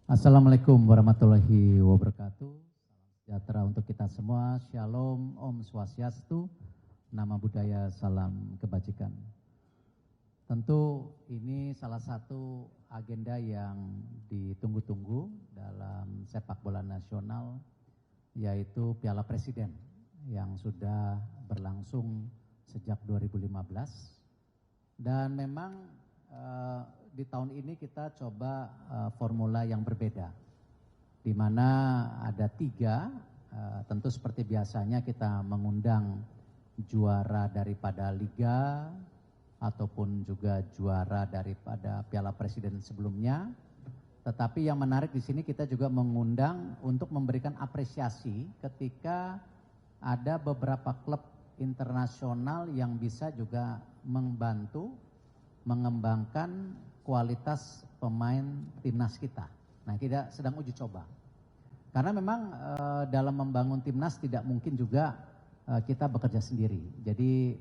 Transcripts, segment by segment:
Assalamualaikum warahmatullahi wabarakatuh. Salam sejahtera untuk kita semua. Shalom, Om Swastiastu, nama budaya, salam kebajikan. Tentu ini salah satu agenda yang ditunggu-tunggu dalam sepak bola nasional, yaitu Piala Presiden yang sudah berlangsung sejak 2015. Dan memang di tahun ini kita coba formula yang berbeda, di mana ada 3, tentu seperti biasanya kita mengundang juara daripada Liga ataupun juga juara daripada Piala Presiden sebelumnya. Tetapi yang menarik di sini kita juga mengundang untuk memberikan apresiasi ketika ada beberapa klub internasional yang bisa juga membantu mengembangkan kualitas pemain timnas kita. Nah, kita sedang uji coba. Karena memang dalam membangun timnas tidak mungkin juga kita bekerja sendiri. Jadi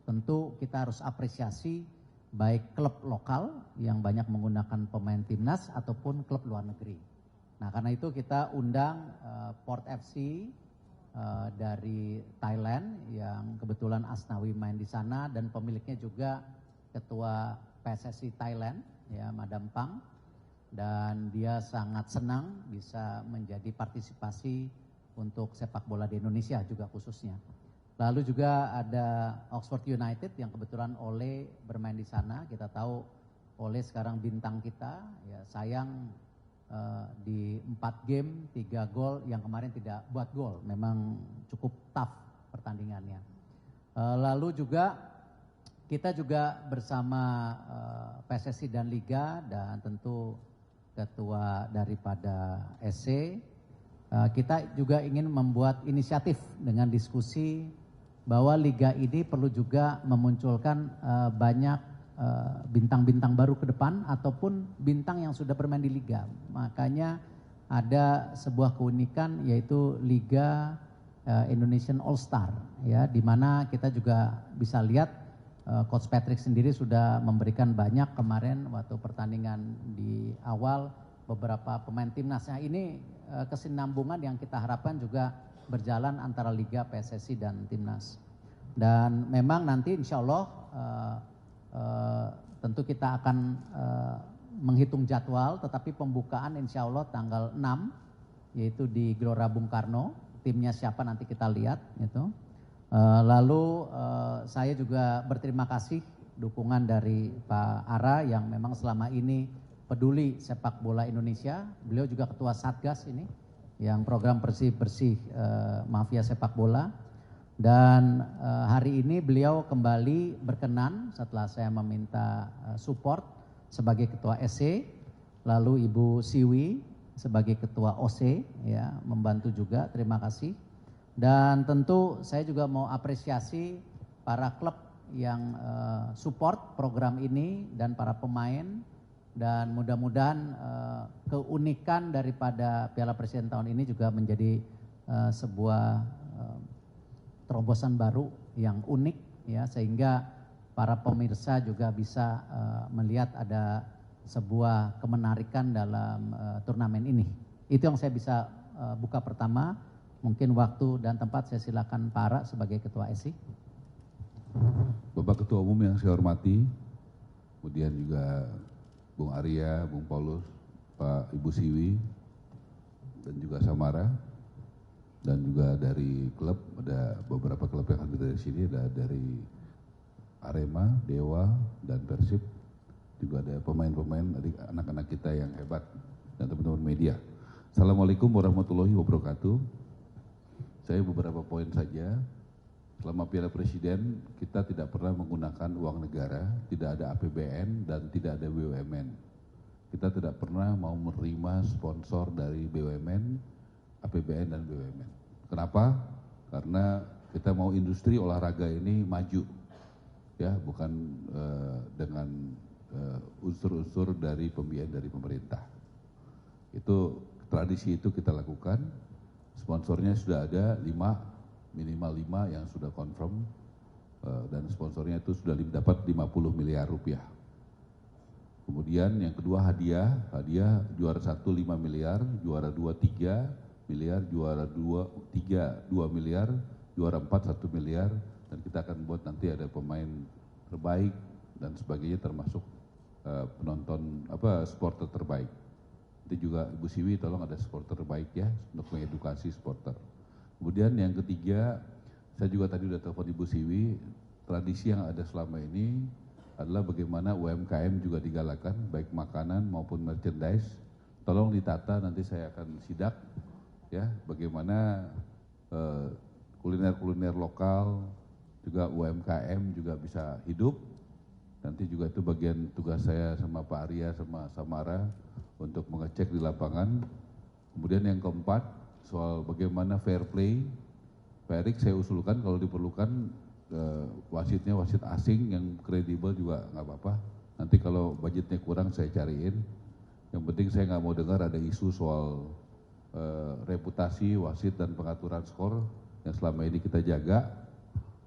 tentu kita harus apresiasi baik klub lokal yang banyak menggunakan pemain timnas ataupun klub luar negeri. Nah, karena itu kita undang Port FC dari Thailand yang kebetulan Asnawi main di sana, dan pemiliknya juga Ketua PSSI Thailand, ya, Madam Pang, dan dia sangat senang bisa menjadi partisipasi untuk sepak bola di Indonesia juga khususnya. Lalu juga ada Oxford United yang kebetulan Ole bermain di sana. Kita tahu Ole sekarang bintang kita, ya, sayang di 4 game 3 gol, yang kemarin tidak buat gol. Memang cukup tough pertandingannya. Lalu juga kita juga bersama PSSI dan Liga dan tentu ketua daripada SC, kita juga ingin membuat inisiatif dengan diskusi bahwa Liga ini perlu juga memunculkan banyak bintang-bintang baru ke depan ataupun bintang yang sudah bermain di Liga. Makanya ada sebuah keunikan yaitu Liga Indonesian All Star, ya, di mana kita juga bisa lihat Coach Patrick sendiri sudah memberikan banyak kemarin waktu pertandingan di awal beberapa pemain timnas. Nah, ini kesinambungan yang kita harapkan juga berjalan antara Liga, PSSI dan timnas. Dan memang nanti insya Allah tentu kita akan menghitung jadwal, tetapi pembukaan insya Allah tanggal 6, yaitu di Gelora Bung Karno. Timnya siapa nanti kita lihat gitu. Lalu saya juga berterima kasih dukungan dari Pak Ara yang memang selama ini peduli sepak bola Indonesia. Beliau juga ketua Satgas ini yang program bersih-bersih mafia sepak bola. Dan hari ini beliau kembali berkenan setelah saya meminta support sebagai ketua SC. Lalu Ibu Siwi sebagai ketua OC, ya, membantu juga, terima kasih. Dan tentu saya juga mau apresiasi para klub yang support program ini dan para pemain, dan mudah-mudahan keunikan daripada Piala Presiden tahun ini juga menjadi sebuah terobosan baru yang unik, ya, sehingga para pemirsa juga bisa melihat ada sebuah kemenarikan dalam turnamen ini. Itu yang saya bisa buka pertama. Mungkin waktu dan tempat saya silakan Pak Ara sebagai Ketua SI. Bapak Ketua Umum yang saya hormati, kemudian juga Bung Arya, Bung Paulus, Pak Ibu Siwi, dan juga Samara, dan juga dari klub, ada beberapa klub yang hadir dari sini, ada dari Arema, Dewa, dan Persib, juga ada pemain-pemain, anak-anak kita yang hebat, dan teman-teman media. Assalamualaikum warahmatullahi wabarakatuh. Saya beberapa poin saja. Selama Piala Presiden kita tidak pernah menggunakan uang negara, tidak ada APBN dan tidak ada BUMN. Kita tidak pernah mau menerima sponsor dari BUMN, APBN dan BUMN. Kenapa? Karena kita mau industri olahraga ini maju, ya, bukan dengan unsur-unsur dari pembiayaan dari pemerintah. Itu tradisi itu kita lakukan. Sponsornya sudah ada 5, minimal 5 yang sudah confirm, dan sponsornya itu sudah dapat 50 miliar rupiah. Kemudian yang kedua hadiah juara 1 5 miliar, juara 2 3 miliar, juara 3 2 miliar, juara 4 1 miliar, dan kita akan buat nanti ada pemain terbaik dan sebagainya termasuk penonton supporter terbaik. Itu juga Ibu Siwi tolong ada supporter terbaik ya untuk mengedukasi supporter. Kemudian yang ketiga, saya juga tadi udah telepon Ibu Siwi, tradisi yang ada selama ini adalah bagaimana UMKM juga digalakan, baik makanan maupun merchandise. Tolong ditata, nanti saya akan sidak ya, bagaimana kuliner-kuliner lokal, juga UMKM juga bisa hidup. Nanti juga itu bagian tugas saya sama Pak Arya sama Samara untuk mengecek di lapangan. Kemudian yang keempat, soal bagaimana fair play. Pak Erik saya usulkan kalau diperlukan wasitnya wasit asing yang kredibel juga nggak apa-apa. Nanti kalau budgetnya kurang saya cariin. Yang penting saya nggak mau dengar ada isu soal reputasi wasit dan pengaturan skor yang selama ini kita jaga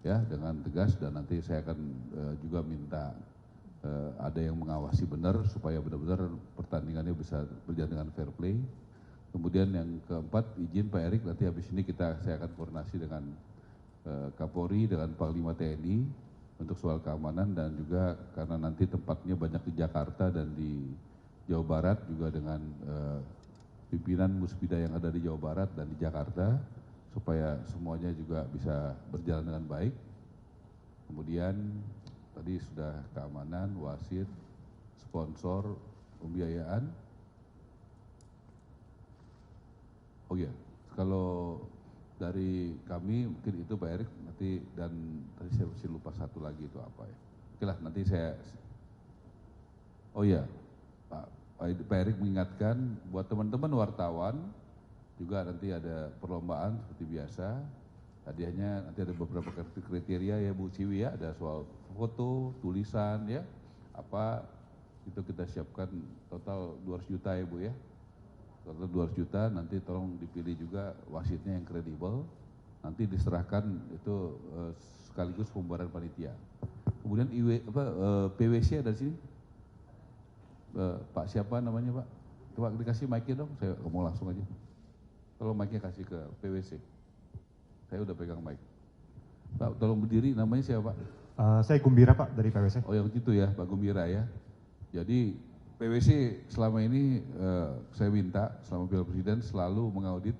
ya dengan tegas, dan nanti saya akan juga minta ada yang mengawasi benar supaya benar-benar pertandingannya bisa berjalan dengan fair play. Kemudian yang keempat, izin Pak Erik, nanti habis ini saya akan koordinasi dengan Kapolri, dengan Panglima TNI untuk soal keamanan, dan juga karena nanti tempatnya banyak di Jakarta dan di Jawa Barat, juga dengan pimpinan Musbida yang ada di Jawa Barat dan di Jakarta, supaya semuanya juga bisa berjalan dengan baik. Kemudian tadi sudah keamanan, wasit, sponsor, pembiayaan. Oh iya, kalau dari kami mungkin itu Pak Erik nanti, dan tadi saya masih lupa satu lagi itu apa ya. Oke lah, nanti saya. Oh iya, Pak Erik mengingatkan buat teman-teman wartawan juga nanti ada perlombaan seperti biasa. Hadiahnya nanti ada beberapa kriteria ya Bu Siwi ya, ada soal foto, tulisan ya, apa itu kita siapkan total 200 juta ya Bu ya. Total 200 juta, nanti tolong dipilih juga wasitnya yang kredibel, nanti diserahkan itu sekaligus pembubaran panitia. Kemudian PWC ada di sini, Pak siapa namanya Pak? Coba dikasih mic-nya dong, saya ngomong langsung aja. Tolong mic-nya kasih ke PWC, saya udah pegang mic. Pak tolong berdiri, namanya siapa Pak? Saya Gumbira Pak dari PWC. Oh yang gitu ya Pak Gumbira ya. Jadi PWC selama ini saya minta selama Piala Presiden selalu mengaudit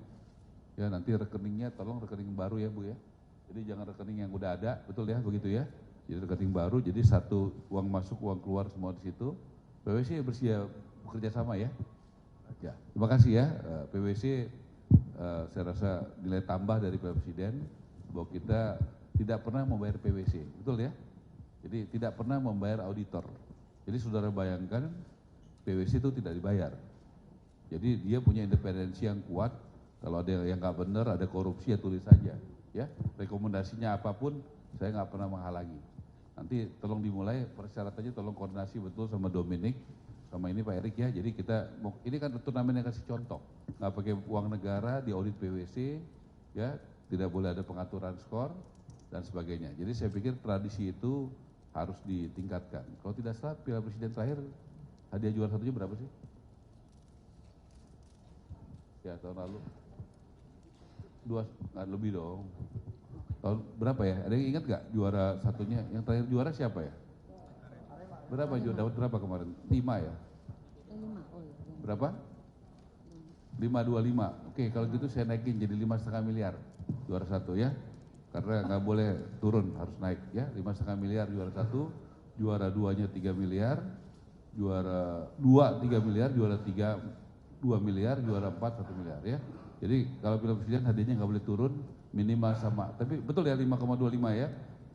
ya, nanti rekeningnya tolong rekening baru ya Bu ya. Jadi jangan rekening yang udah ada, betul ya begitu ya. Jadi rekening baru, jadi satu uang masuk uang keluar semua di situ. PWC bersedia bekerja sama ya. Ya, terima kasih ya PWC. Saya rasa nilai tambah dari Piala Presiden bahwa kita tidak pernah membayar PWC, betul ya. Jadi tidak pernah membayar auditor. Jadi saudara bayangkan PWC itu tidak dibayar. Jadi dia punya independensi yang kuat. Kalau ada yang nggak benar, ada korupsi ya tulis saja. Ya, rekomendasinya apapun saya nggak pernah menghalangi. Nanti tolong dimulai persyaratannya, tolong koordinasi betul sama Dominik, sama ini Pak Erik ya. Jadi kita ini kan turnamen yang kasih contoh, nggak pakai uang negara, di audit PWC, ya tidak boleh ada pengaturan skor dan sebagainya. Jadi saya pikir tradisi itu harus ditingkatkan. Kalau tidak salah Piala Presiden terakhir hadiah juara satunya berapa sih? Ya tahun lalu 2 lebih dong. Tahun berapa ya? Ada yang ingat gak juara satunya? Yang terakhir juara siapa ya? Berapa juara? Dapat berapa kemarin? 5 ya? Berapa? 525. Oke, kalau gitu saya naikin jadi 5,5 miliar juara satu ya. Karena nggak boleh turun, harus naik ya. 5,5 miliar juara satu, juara 2-nya 3 miliar, juara 2 3 miliar, juara 3 2 miliar, juara 4 1 miliar ya. Jadi kalau Piala Presiden hadiahnya nggak boleh turun, minimal sama. Tapi betul ya 5,25 ya.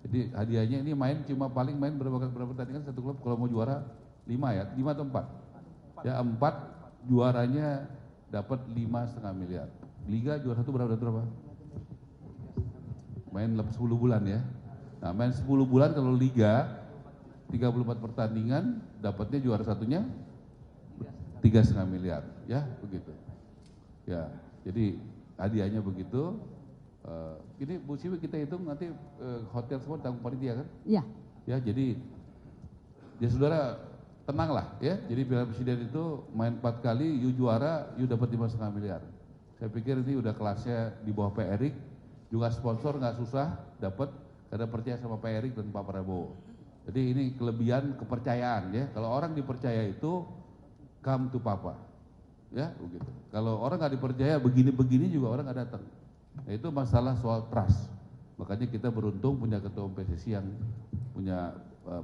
Jadi hadiahnya ini cuma paling main berapa pertandingan satu klub kalau mau juara 5 ya, 5 atau 4? Ya 4, juaranya dapat 5,5 miliar. Liga juara 1 berapa? Main 10 bulan ya. Nah main 10 bulan kalau Liga 34 pertandingan dapatnya juara satunya 3,5 miliar ya begitu. Ya jadi hadiahnya begitu. Ini Bu Siwi kita hitung nanti hotel semua tanggung panitia kan? Iya. Ya jadi ya saudara tenanglah ya. Jadi Piala Presiden itu main 4 kali, you juara, you dapat 5,5 miliar. Saya pikir ini udah kelasnya di bawah Pak Erik. Juga sponsor nggak susah dapat karena percaya sama Pak Erik dan Pak Prabowo. Jadi ini kelebihan kepercayaan ya. Kalau orang dipercaya itu come to Papa, ya begitu. Kalau orang nggak dipercaya begini-begini juga orang nggak datang. Nah, itu masalah soal trust. Makanya kita beruntung punya ketua umum PSSI yang punya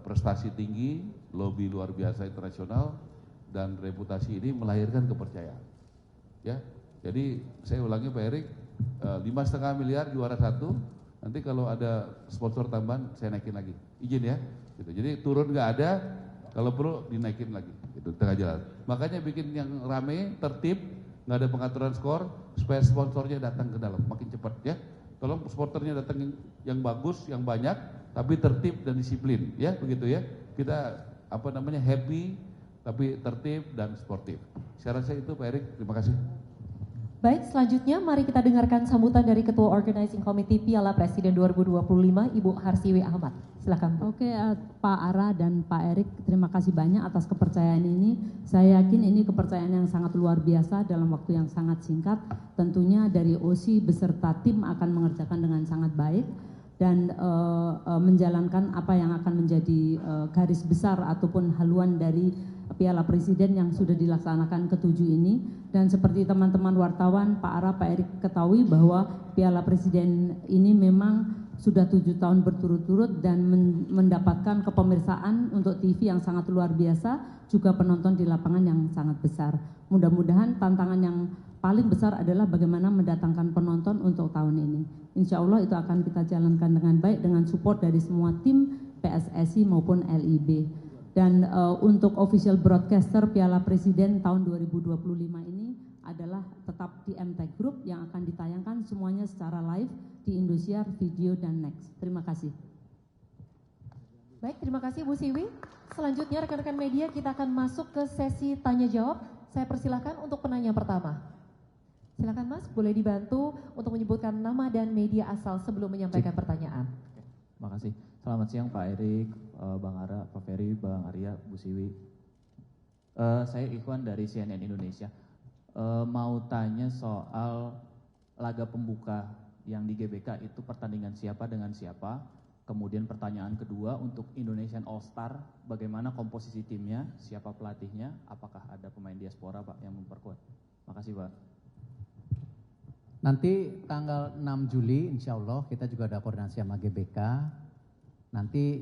prestasi tinggi, lobby luar biasa internasional, dan reputasi ini melahirkan kepercayaan. Ya, jadi saya ulangi Pak Erik, 5,5 miliar juara 1. Nanti kalau ada sponsor tambahan saya naikin lagi, izin ya. Gitu. Jadi turun nggak ada, kalau perlu dinaikin lagi. Itu tengah jalan. Makanya bikin yang rame, tertib, nggak ada pengaturan skor, supaya sponsornya datang ke dalam makin cepat ya. Tolong sponsornya datang yang bagus, yang banyak, tapi tertib dan disiplin ya, begitu ya. Kita happy, tapi tertib dan sportif. Saya rasa itu Pak Erik, terima kasih. Baik, selanjutnya mari kita dengarkan sambutan dari Ketua Organizing Committee Piala Presiden 2025, Ibu Harsiwi Ahmad. Silakan Bu. Oke, Pak Ara dan Pak Erik, terima kasih banyak atas kepercayaan ini. Saya yakin ini kepercayaan yang sangat luar biasa dalam waktu yang sangat singkat. Tentunya dari OSI beserta tim akan mengerjakan dengan sangat baik dan menjalankan apa yang akan menjadi garis besar ataupun haluan dari Piala Presiden yang sudah dilaksanakan ke-7 ini. Dan seperti teman-teman wartawan, Pak Ara, Pak Erik ketahui bahwa Piala Presiden ini memang sudah 7 tahun berturut-turut dan mendapatkan kepemirsaan untuk TV yang sangat luar biasa, juga penonton di lapangan yang sangat besar. Mudah-mudahan tantangan yang paling besar adalah bagaimana mendatangkan penonton untuk tahun ini. Insya Allah itu akan kita jalankan dengan baik dengan support dari semua tim PSSI maupun LIB. Dan untuk official broadcaster Piala Presiden tahun 2025 ini adalah tetap di MTech Group yang akan ditayangkan semuanya secara live di Indosiar, Video, dan Next. Terima kasih. Baik, terima kasih Bu Siwi. Selanjutnya rekan-rekan media kita akan masuk ke sesi tanya jawab. Saya persilahkan untuk penanya pertama. Silakan Mas, boleh dibantu untuk menyebutkan nama dan media asal sebelum menyampaikan pertanyaan. Terima kasih. Selamat siang Pak Erik, Bang Ara, Pak Ferry, Bang Arya, Bu Siwi. Saya Ikhwan dari CNN Indonesia. Mau tanya soal laga pembuka yang di GBK itu pertandingan siapa dengan siapa. Kemudian pertanyaan kedua untuk Indonesian All Star, bagaimana komposisi timnya, siapa pelatihnya, apakah ada pemain diaspora Pak yang memperkuat. Makasih Pak. Nanti tanggal 6 Juli insya Allah kita juga ada koordinasi sama GBK. Nanti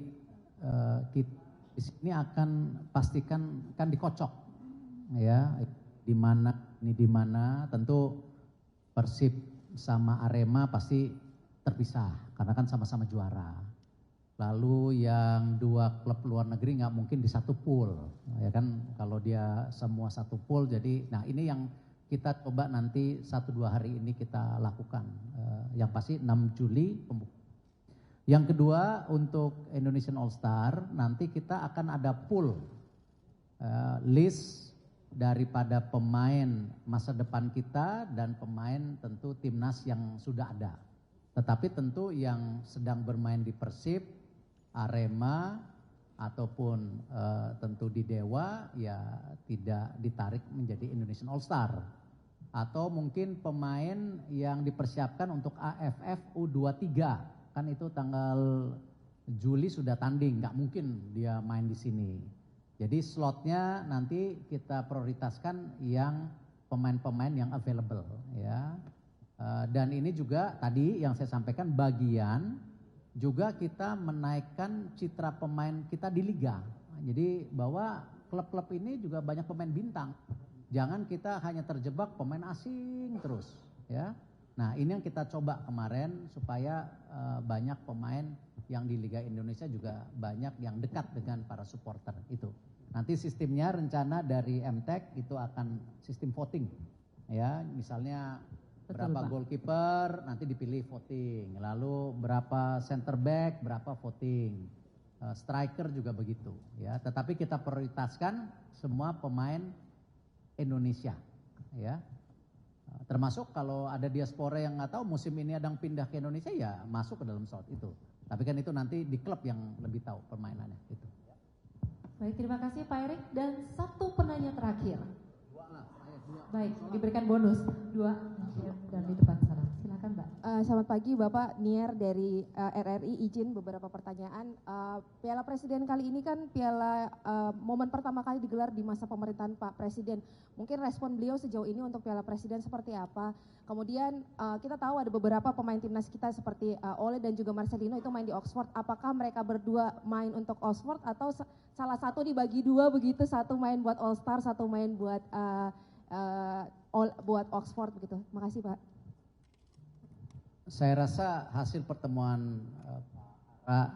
kita di sini akan pastikan kan dikocok ya, di mana tentu Persib sama Arema pasti terpisah karena kan sama-sama juara. Lalu yang 2 klub luar negeri nggak mungkin di satu pool ya kan, kalau dia semua satu pool. Jadi nah ini yang kita coba nanti 1-2 hari ini kita lakukan. Yang pasti 6 Juli pembukaan. Yang kedua untuk Indonesian All Star nanti kita akan ada pool list daripada pemain masa depan kita dan pemain tentu timnas yang sudah ada. Tetapi tentu yang sedang bermain di Persib, Arema ataupun tentu di Dewa ya tidak ditarik menjadi Indonesian All Star. Atau mungkin pemain yang dipersiapkan untuk AFF U23. Kan itu tanggal Juli sudah tanding, nggak mungkin dia main di sini. Jadi slotnya nanti kita prioritaskan yang pemain-pemain yang available ya. Dan ini juga tadi yang saya sampaikan bagian juga kita menaikkan citra pemain kita di liga. Jadi bahwa klub-klub ini juga banyak pemain bintang. Jangan kita hanya terjebak pemain asing terus ya. Nah ini yang kita coba kemarin supaya banyak pemain yang di Liga Indonesia juga banyak yang dekat dengan para supporter itu. Nanti sistemnya rencana dari MTech itu akan sistem voting ya, misalnya berapa goalkeeper nanti dipilih voting, lalu berapa center back berapa voting, striker juga begitu ya. Tetapi kita prioritaskan semua pemain Indonesia ya. Termasuk kalau ada diaspora yang nggak tahu musim ini ada yang pindah ke Indonesia ya masuk ke dalam slot itu. Tapi kan itu nanti di klub yang lebih tahu permainannya itu. Baik, terima kasih Pak Erik. Dan satu penanya terakhir. Baik, diberikan bonus 2 dan di depan sana. Silakan Mbak. Selamat pagi Bapak, Nier dari RRI, izin beberapa pertanyaan. Piala Presiden kali ini kan momen pertama kali digelar di masa pemerintahan Pak Presiden. Mungkin respon beliau sejauh ini untuk Piala Presiden seperti apa? Kemudian kita tahu ada beberapa pemain timnas kita seperti Ole dan juga Marcelino itu main di Oxford. Apakah mereka berdua main untuk Oxford atau salah satu dibagi dua begitu, satu main buat All Star, satu main buat buat Oxford begitu? Makasih Pak. Saya rasa hasil pertemuan Pak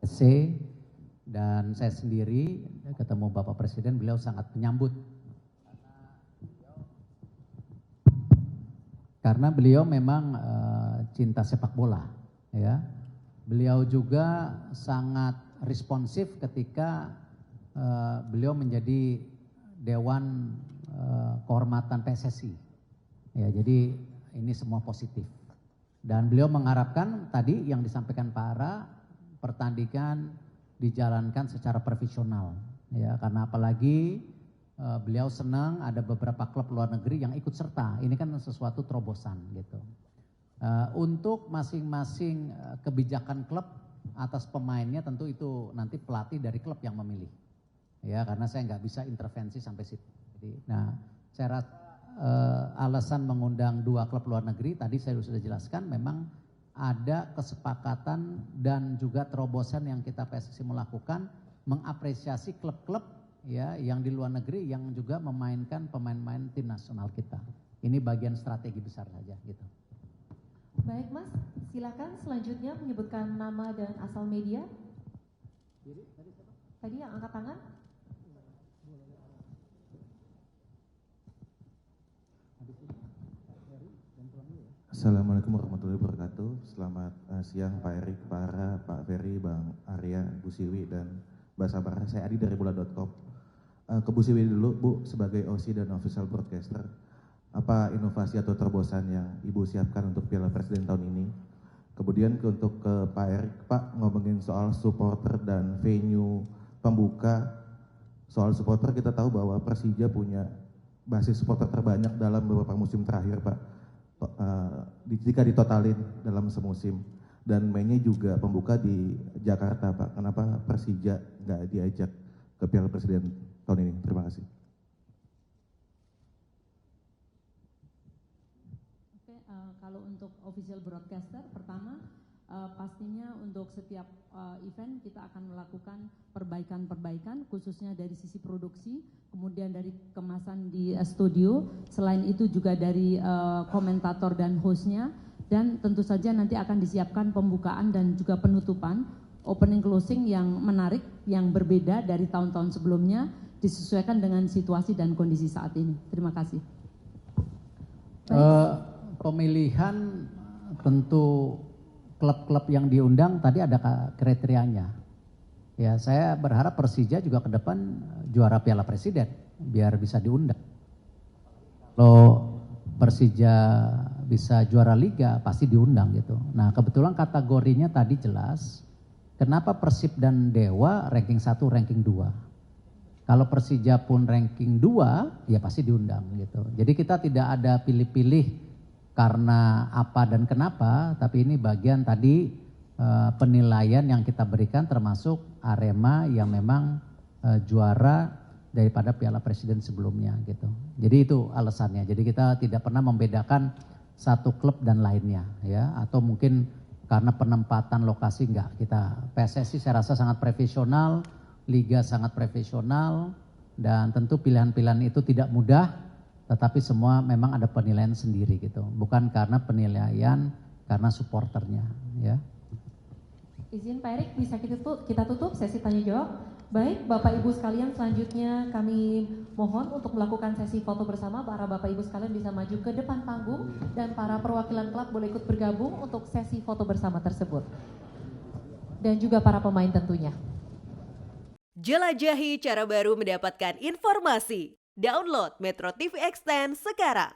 SC dan saya sendiri ketemu Bapak Presiden, beliau sangat menyambut. Karena beliau memang cinta sepak bola, ya. Beliau juga sangat responsif ketika beliau menjadi Dewan Kehormatan PSSI. Ya, jadi ini semua positif. Dan beliau mengharapkan tadi yang disampaikan Pak Ara, pertandingan dijalankan secara profesional, ya, karena apalagi beliau senang ada beberapa klub luar negeri yang ikut serta. Ini kan sesuatu terobosan gitu. Untuk masing-masing kebijakan klub atas pemainnya tentu itu nanti pelatih dari klub yang memilih, ya, karena saya nggak bisa intervensi sampai situ. Jadi, nah, saya rasa alasan mengundang 2 klub luar negeri tadi saya sudah jelaskan, memang ada kesepakatan dan juga terobosan yang kita PSSI melakukan mengapresiasi klub-klub, ya, yang di luar negeri yang juga memainkan pemain-pemain tim nasional kita. Ini bagian strategi besar saja gitu. Baik Mas, silakan selanjutnya menyebutkan nama dan asal media. Tadi yang angkat tangan. Assalamualaikum warahmatullahi wabarakatuh. Selamat siang Pak Erik, Pak Ara, Pak Ferry, Bang Arya, Bu Siwi, dan Mbak Sabara. Saya Adi dari bola.com. Ke Bu Siwi dulu, Bu, sebagai OC dan official broadcaster. Apa inovasi atau terobosan yang Ibu siapkan untuk Piala Presiden tahun ini? Kemudian untuk ke Pak Erik, Pak, ngomongin soal supporter dan venue pembuka. Soal supporter kita tahu bahwa Persija punya basis supporter terbanyak dalam beberapa musim terakhir, Pak. Jika ditotalin dalam semusim, dan mainnya juga pembuka di Jakarta, Pak. Kenapa Persija nggak diajak ke Piala Presiden tahun ini? Terima kasih. Oke, kalau untuk official broadcaster, pertama pastinya untuk setiap event kita akan melakukan perbaikan-perbaikan, khususnya dari sisi produksi, kemudian dari kemasan di studio, selain itu juga dari komentator dan hostnya, dan tentu saja nanti akan disiapkan pembukaan dan juga penutupan, opening closing yang menarik, yang berbeda dari tahun-tahun sebelumnya, disesuaikan dengan situasi dan kondisi saat ini. Terima kasih. Pemilihan tentu klub-klub yang diundang tadi ada kriterianya. Ya, saya berharap Persija juga ke depan juara Piala Presiden biar bisa diundang. Kalau Persija bisa juara liga pasti diundang gitu. Nah, kebetulan kategorinya tadi jelas. Kenapa Persib dan Dewa ranking 1, ranking 2? Kalau Persija pun ranking 2, ya pasti diundang gitu. Jadi kita tidak ada pilih-pilih karena apa dan kenapa, tapi ini bagian tadi penilaian yang kita berikan, termasuk Arema yang memang juara daripada Piala Presiden sebelumnya gitu. Jadi itu alasannya. Jadi kita tidak pernah membedakan satu klub dan lainnya, ya, atau mungkin karena penempatan lokasi enggak. Kita PSSI saya rasa sangat profesional, liga sangat profesional, dan tentu pilihan-pilihan itu tidak mudah. Tetapi semua memang ada penilaian sendiri gitu, bukan karena penilaian karena supporternya, ya. Izin Pak Erik, bisa kita tutup sesi tanya jawab. Baik, Bapak Ibu sekalian, selanjutnya kami mohon untuk melakukan sesi foto bersama. Para Bapak Ibu sekalian bisa maju ke depan panggung dan para perwakilan klub boleh ikut bergabung untuk sesi foto bersama tersebut. Dan juga para pemain tentunya. Jelajahi cara baru mendapatkan informasi. Download Metro TV Extend sekarang.